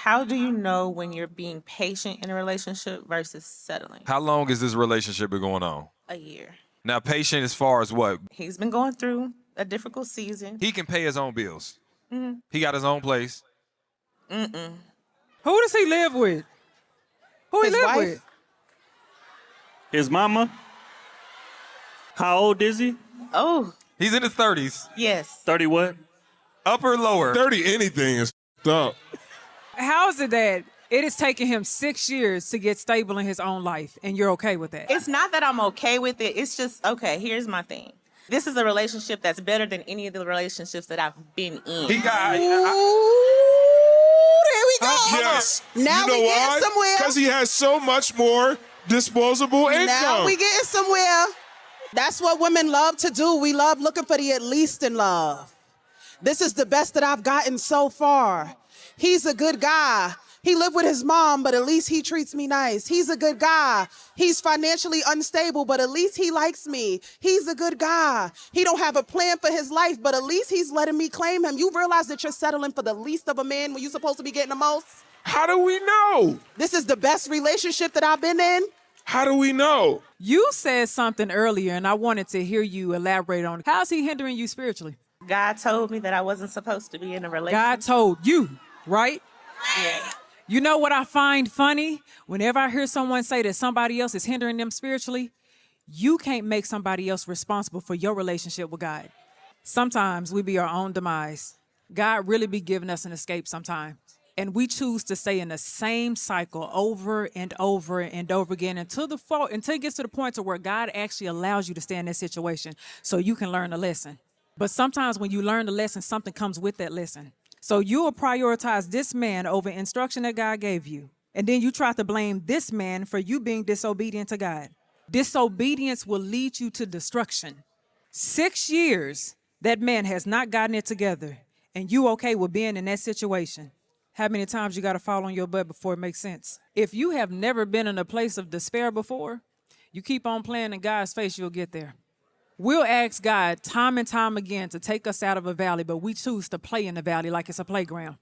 How do you know when you're being patient in a relationship versus settling? How long has this relationship been going on? A year. Now, patient as far as what? He's been going through a difficult season. He can pay his own bills. He got his own place. Who does he live with? Who he His live wife? with? His mama? How old is he? Oh, He's in his 30s. yes. 30 what? Upper, lower. 30 anything is up. How is it that it has taken him 6 years to get stable in his own life, and you're okay with that? It's not that I'm okay with it. It's just, okay, here's my thing. This is a relationship that's better than any of the relationships that I've been in. He got. Ooh, there we go. Yes. Now you know we why? getting somewhere. Because he has so much more disposable income. Now we getting somewhere. That's what women love to do. We love looking for the at least in love. This is the best that I've gotten so far. He's a good guy. He lived with his mom, but at least he treats me nice. He's a good guy. He's financially unstable, but at least he likes me. He's a good guy. He don't have a plan for his life, but at least he's letting me claim him. You realize that you're settling for the least of a man when you're supposed to be getting the most? How do we know? This is the best relationship that I've been in. How do we know? You said something earlier, and I wanted to hear you elaborate on it. How's he hindering you spiritually? God told me that I wasn't supposed to be in a relationship. God told you, right? Yeah. You know what I find funny? Whenever I hear someone say that somebody else is hindering them spiritually, you can't make somebody else responsible for your relationship with God. Sometimes we be our own demise. God really be giving us an escape sometimes. And we choose to stay in the same cycle over and over and over again until it gets to the point to where God actually allows you to stay in that situation so you can learn a lesson. But sometimes when you learn the lesson, something comes with that lesson. So you will prioritize this man over instruction that God gave you. And then you try to blame this man for you being disobedient to God. Disobedience will lead you to destruction. 6 years, that man has not gotten it together. And you okay with being in that situation. How many times you got to fall on your butt before it makes sense? If you have never been in a place of despair before, you keep on playing in God's face, you'll get there. We'll ask God time and time again to take us out of a valley, but we choose to play in the valley like it's a playground.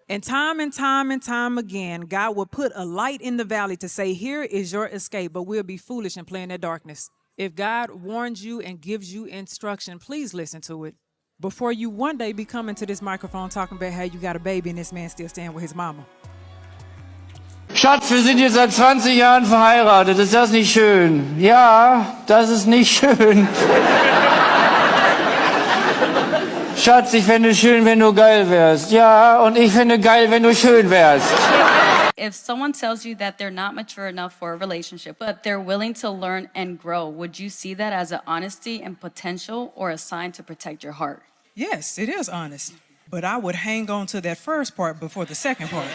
And time again, God will put a light in the valley to say, here is your escape, but we'll be foolish and play in that darkness. If God warns you and gives you instruction, please listen to it. Before you one day be coming to this microphone talking about how you got a baby and this man still staying with his mama. Schatz, wir sind jetzt seit 20 Jahren verheiratet. Ist das nicht schön? Ja, das ist nicht schön. Schatz, ich fände es schön, wenn du geil wärst. Ja, und ich finde geil, wenn du schön wärst. If someone tells you that they're not mature enough for a relationship, but they're willing to learn and grow, would you see that as an honesty and potential or a sign to protect your heart? Yes, it is honest. But I would hang on to that first part before the second part.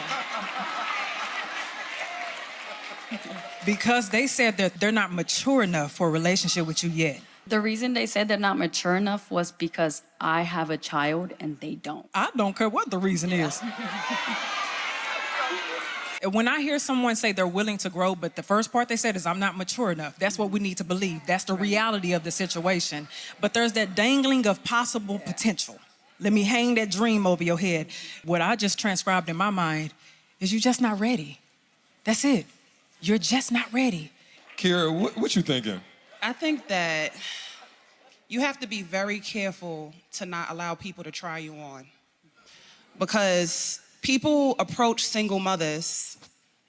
Because they said that they're not mature enough for a relationship with you yet. The reason they said they're not mature enough was because I have a child and they don't. I don't care what the reason is. When I hear someone say they're willing to grow, but the first part they said is, I'm not mature enough. That's what we need to believe. That's the reality of the situation. But there's that dangling of possible potential. Let me hang that dream over your head. What I just transcribed in my mind is you're just not ready. That's it. You're just not ready. Kira, what you thinking? I think that you have to be very careful to not allow people to try you on. Because people approach single mothers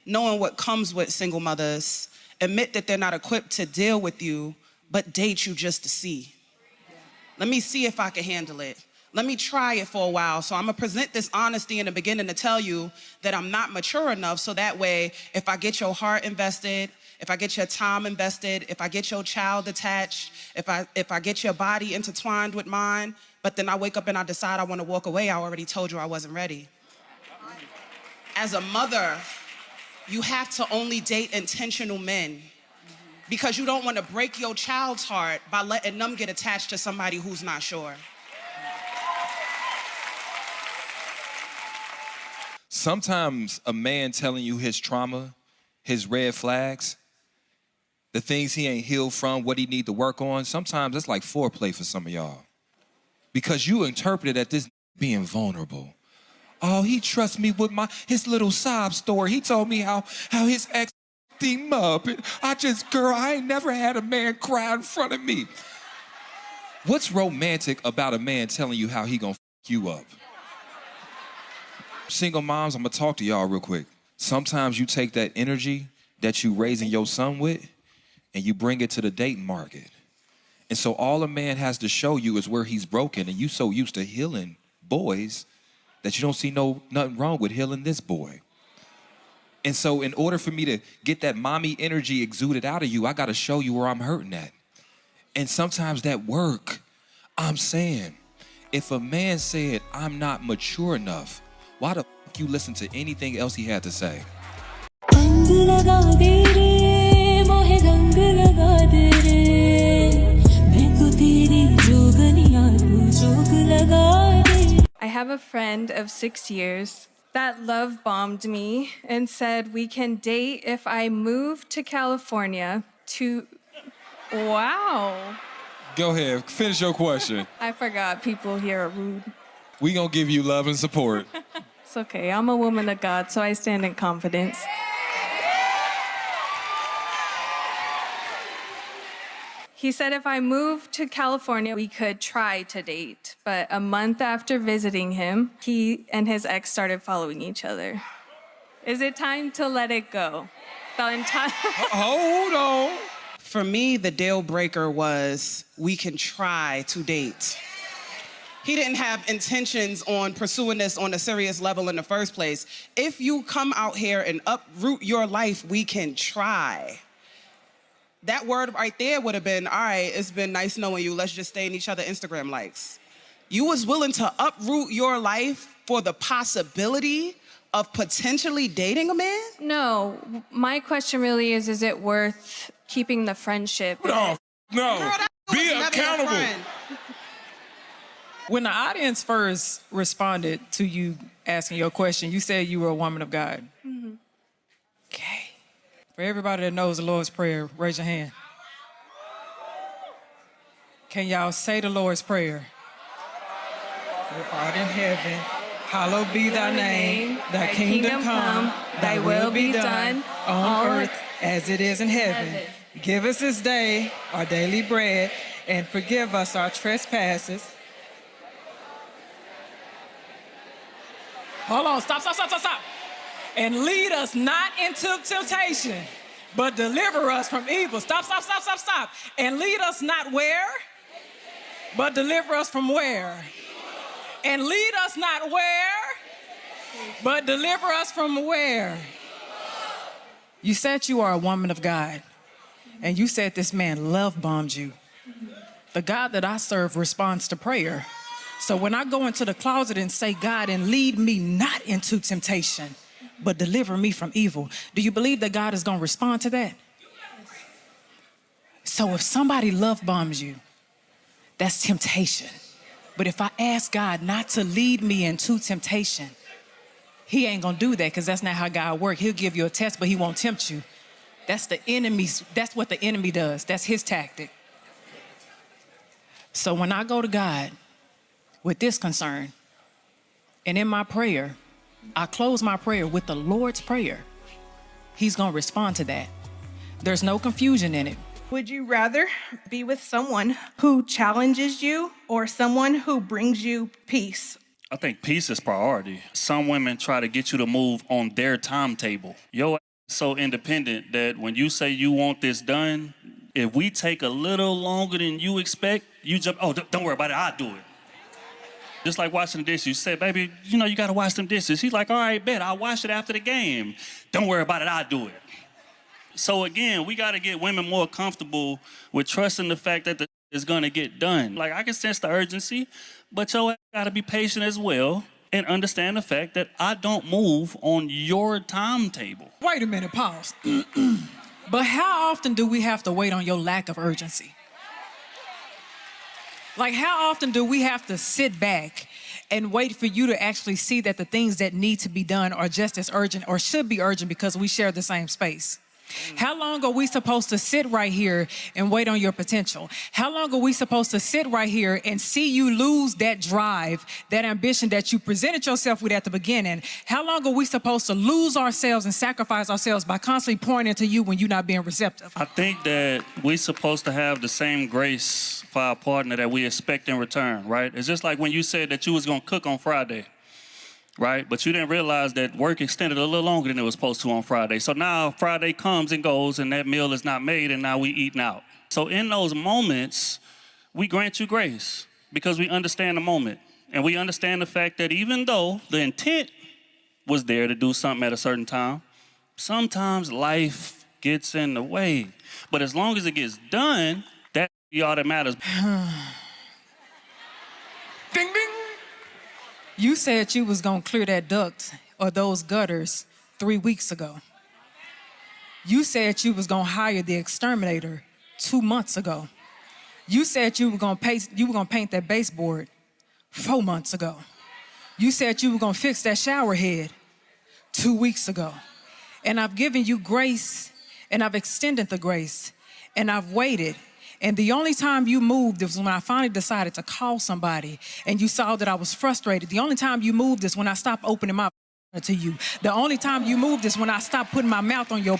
knowing what comes with single mothers, admit that they're not equipped to deal with you, but date you just to see. Let me see if I can handle it. Let me try it for a while. So I'm gonna present this honesty in the beginning to tell you that I'm not mature enough, so that way, if I get your heart invested, if I get your time invested, if I get your child attached, if I get your body intertwined with mine, but then I wake up and I decide I wanna walk away, I already told you I wasn't ready. As a mother, you have to only date intentional men because you don't wanna break your child's heart by letting them get attached to somebody who's not sure. Sometimes a man telling you his trauma, his red flags, the things he ain't healed from, what he need to work on, sometimes it's like foreplay for some of y'all. Because you interpret it as this being vulnerable. Oh, he trusts me with his little sob story. He told me how his ex him up. And I ain't never had a man cry in front of me. What's romantic about a man telling you how he gonna f you up? Single moms, I'm gonna talk to y'all real quick. Sometimes you take that energy that you raising your son with and you bring it to the dating market. And so all a man has to show you is where he's broken, and you so used to healing boys that you don't see nothing wrong with healing this boy. And so in order for me to get that mommy energy exuded out of you, I gotta show you where I'm hurting at. And sometimes that work. I'm saying, if a man said, I'm not mature enough, why the f you listen to anything else he had to say? I have a friend of 6 years that love bombed me and said we can date if I move to California to... Wow. Go ahead, finish your question. I forgot people here are rude. We gonna give you love and support. It's okay, I'm a woman of God, so I stand in confidence. He said if I moved to California, we could try to date. But a month after visiting him, he and his ex started following each other. Is it time to let it go? Hold on. For me, the deal breaker was we can try to date. He didn't have intentions on pursuing this on a serious level in the first place. If you come out here and uproot your life, we can try. That word right there would have been, all right, it's been nice knowing you. Let's just stay in each other Instagram likes. You was willing to uproot your life for the possibility of potentially dating a man? No, my question really is it worth keeping the friendship? No, no. Girl, that Be was never your accountable. friend. When the audience first responded to you asking your question, you said you were a woman of God. Mm-hmm. Okay. For everybody that knows the Lord's Prayer, raise your hand. Can y'all say the Lord's Prayer? Who art in heaven, hallowed be thy name. Thy kingdom come, thy will be done on earth as it is in heaven. Give us this day our daily bread, and forgive us our trespasses. Hold on, stop. And lead us not into temptation, but deliver us from evil. Stop. And lead us not where? But deliver us from where? And lead us not where? But deliver us from where? You said you are a woman of God, and you said this man love bombed you. The God that I serve responds to prayer. So when I go into the closet and say, God, and lead me not into temptation, but deliver me from evil, do you believe that God is going to respond to that? So if somebody love bombs you, that's temptation. But if I ask God not to lead me into temptation, he ain't going to do that, because that's not how God works. He'll give you a test, but he won't tempt you. That's what the enemy does. That's his tactic. So when I go to God with this concern, and in my prayer, I close my prayer with the Lord's Prayer, he's going to respond to that. There's no confusion in it. Would you rather be with someone who challenges you or someone who brings you peace? I think peace is priority. Some women try to get you to move on their timetable. Your ass is so independent that when you say you want this done, if we take a little longer than you expect, you jump, oh, don't worry about it, I'll do it. Just like washing the dishes. You say, baby, you know you gotta wash them dishes. He's like, all right, bet, I'll wash it after the game. Don't worry about it, I'll do it. So again, we gotta get women more comfortable with trusting the fact that it's gonna get done. Like, I can sense the urgency, but your ass gotta be patient as well and understand the fact that I don't move on your timetable. Wait a minute, pause. But how often do we have to wait on your lack of urgency? Like, how often do we have to sit back and wait for you to actually see that the things that need to be done are just as urgent or should be urgent because we share the same space? How long are we supposed to sit right here and wait on your potential? How long are we supposed to sit right here and see you lose that drive, that ambition that you presented yourself with at the beginning? How long are we supposed to lose ourselves and sacrifice ourselves by constantly pouring into you when you're not being receptive? I think that we're supposed to have the same grace for our partner that we expect in return, right? It's just like when you said that you was gonna cook on Friday, right? But you didn't realize that work extended a little longer than it was supposed to on Friday. So now Friday comes and goes and that meal is not made and now we eating out. So in those moments, we grant you grace because we understand the moment. And we understand the fact that even though the intent was there to do something at a certain time, sometimes life gets in the way. But as long as it gets done, that's all that matters. Ding, ding. You said you was gonna clear that duct or those gutters 3 weeks ago. You said you was gonna hire the exterminator 2 months ago. You said you were gonna paint that baseboard 4 months ago. You said you were gonna fix that shower head 2 weeks ago. And I've given you grace and I've extended the grace and I've waited. And the only time you moved was when I finally decided to call somebody and you saw that I was frustrated. The only time you moved is when I stopped opening my to you. The only time you moved is when I stopped putting my mouth on your.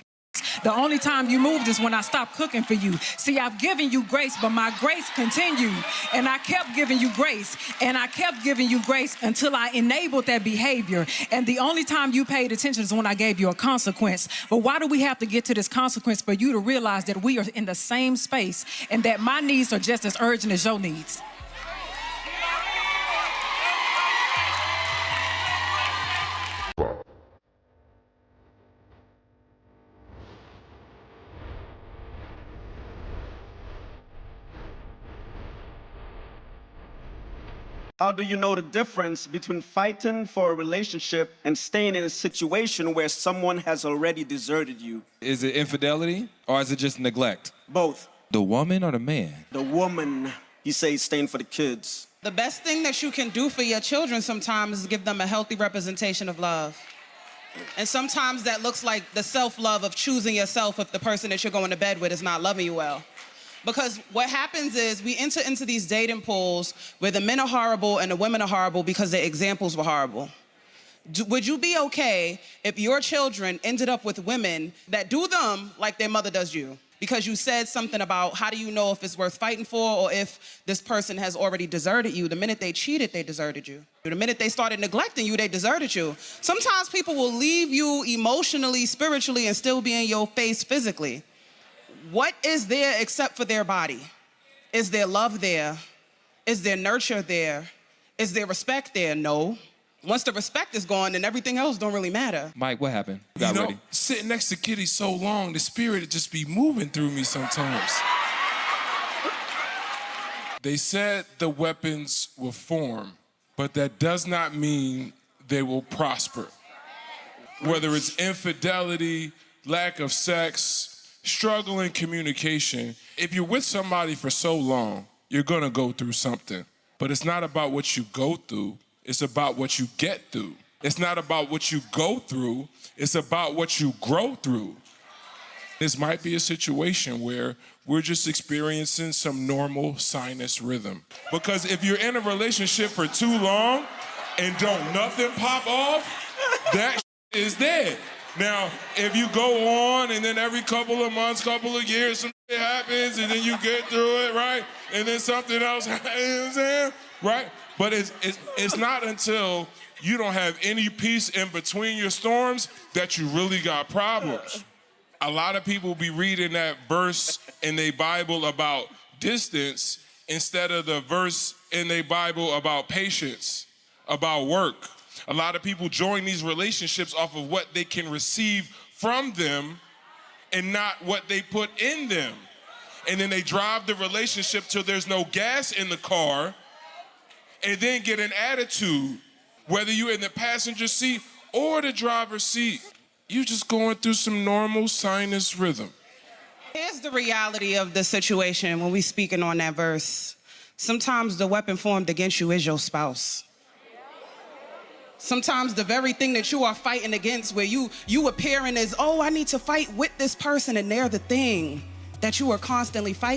The only time you moved is when I stopped cooking for you. See, I've given you grace, but my grace continued. And I kept giving you grace. And I kept giving you grace until I enabled that behavior. And the only time you paid attention is when I gave you a consequence. But why do we have to get to this consequence for you to realize that we are in the same space and that my needs are just as urgent as your needs? How do you know the difference between fighting for a relationship and staying in a situation where someone has already deserted you? Is it infidelity or is it just neglect? Both. The woman or the man? The woman, you say, is staying for the kids. The best thing that you can do for your children sometimes is give them a healthy representation of love. And sometimes that looks like the self-love of choosing yourself if the person that you're going to bed with is not loving you well. Because what happens is we enter into these dating pools where the men are horrible and the women are horrible because their examples were horrible. Would you be okay if your children ended up with women that do them like their mother does you? Because you said something about how do you know if it's worth fighting for or if this person has already deserted you. The minute they cheated, they deserted you. The minute they started neglecting you, they deserted you. Sometimes people will leave you emotionally, spiritually, and still be in your face physically. What is there except for their body? Is there love there? Is there nurture there? Is there respect there? No. Once the respect is gone, then everything else don't really matter. Mike, what happened? You know, sitting next to Kitty so long, the spirit would just be moving through me sometimes. They said the weapons will form, but that does not mean they will prosper. Whether it's infidelity, lack of sex, struggle in communication. If you're with somebody for so long, you're gonna go through something. But it's not about what you go through, it's about what you get through. It's not about what you go through, it's about what you grow through. This might be a situation where we're just experiencing some normal sinus rhythm. Because if you're in a relationship for too long and don't nothing pop off, that is dead. Now, if you go on and then every couple of months, couple of years, something happens and then you get through it, right? And then something else happens, you know what I'm saying? Right? But it's not until you don't have any peace in between your storms that you really got problems. A lot of people be reading that verse in their Bible about distance instead of the verse in their Bible about patience, about work. A lot of people join these relationships off of what they can receive from them and not what they put in them. And then they drive the relationship till there's no gas in the car and then get an attitude, whether you're in the passenger seat or the driver's seat. You're just going through some normal sinus rhythm. Here's the reality of the situation when we speaking on that verse. Sometimes the weapon formed against you is your spouse. Sometimes the very thing that you are fighting against, where you appearing as, oh, I need to fight with this person, and they're the thing that you are constantly fighting.